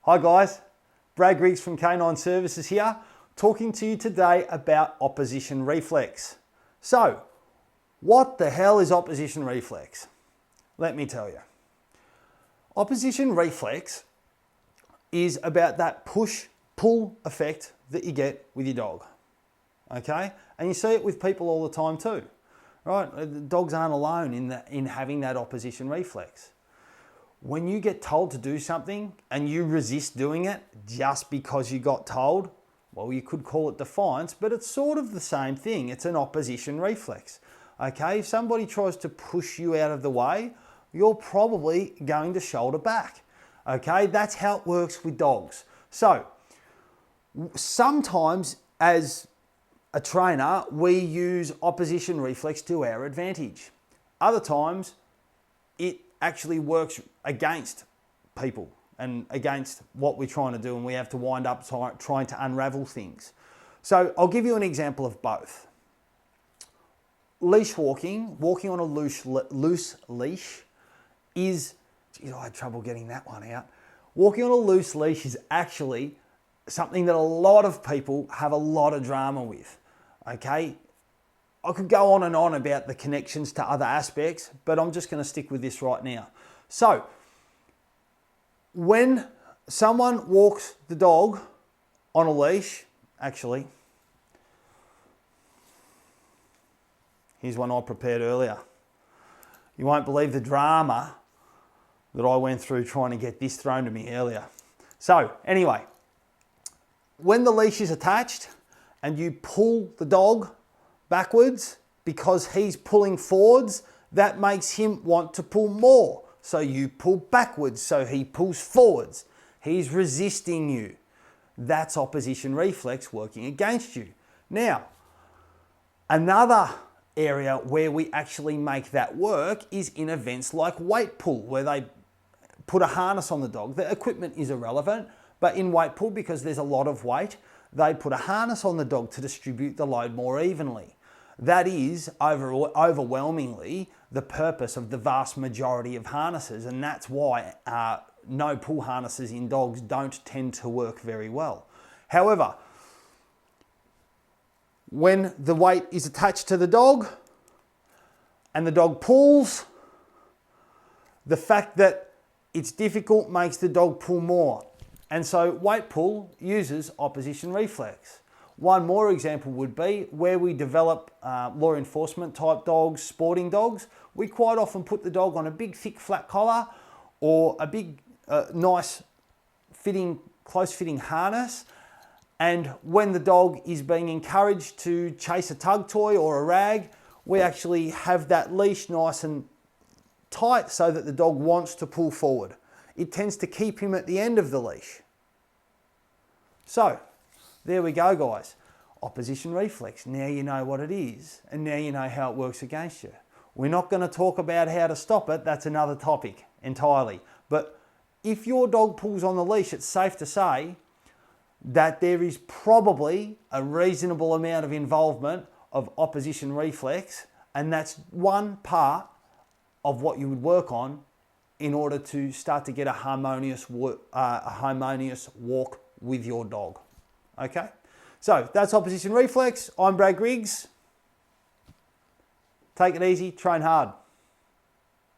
Hi guys, Brad Griggs from Canine Services here, talking to you today about opposition reflex. So, what the hell is opposition reflex? Let me tell you. Opposition reflex is about that push-pull effect that you get with your dog, okay? And you see it with people all the time too, right? Dogs aren't alone in having that opposition reflex. When you get told to do something and you resist doing it just because you got told, well, you could call it defiance, but it's sort of the same thing. It's an opposition reflex. Okay, if somebody tries to push you out of the way, you're probably going to shoulder back. Okay, that's how it works with dogs. So sometimes as a trainer, we use opposition reflex to our advantage. Other times it actually works against people and against what we're trying to do, and we have to wind up trying to unravel things. So I'll give you an example of both. Leash walking on a loose leash is, geez, I had trouble getting that one out. Walking on a loose leash is actually something that a lot of people have a lot of drama with, okay? I could go on and on about the connections to other aspects, but I'm just going to stick with this right now. So, when someone walks the dog on a leash, actually, here's one I prepared earlier. You won't believe the drama that I went through trying to get this thrown to me earlier. So, anyway, when the leash is attached and you pull the dog backwards because he's pulling forwards, that makes him want to pull more. So you pull backwards, so he pulls forwards. He's resisting you. That's opposition reflex working against you. Now, another area where we actually make that work is in events like weight pull, where they put a harness on the dog. The equipment is irrelevant, but in weight pull, because there's a lot of weight, they put a harness on the dog to distribute the load more evenly. That is overwhelmingly the purpose of the vast majority of harnesses, and that's why no pull harnesses in dogs don't tend to work very well. However, when the weight is attached to the dog and the dog pulls, the fact that it's difficult makes the dog pull more. And so weight pull uses opposition reflex. One more example would be where we develop law enforcement type dogs, sporting dogs. We quite often put the dog on a big thick flat collar or a big nice close fitting harness. And when the dog is being encouraged to chase a tug toy or a rag, we actually have that leash nice and tight so that the dog wants to pull forward. It tends to keep him at the end of the leash. So, there we go, guys. Opposition reflex. Now you know what it is, and now you know how it works against you. We're not going to talk about how to stop it. That's another topic entirely. But if your dog pulls on the leash, it's safe to say that there is probably a reasonable amount of involvement of opposition reflex, and that's one part of what you would work on in order to start to get a harmonious walk with your dog. Okay? So that's opposition reflex. I'm Brad Griggs. Take it easy, train hard.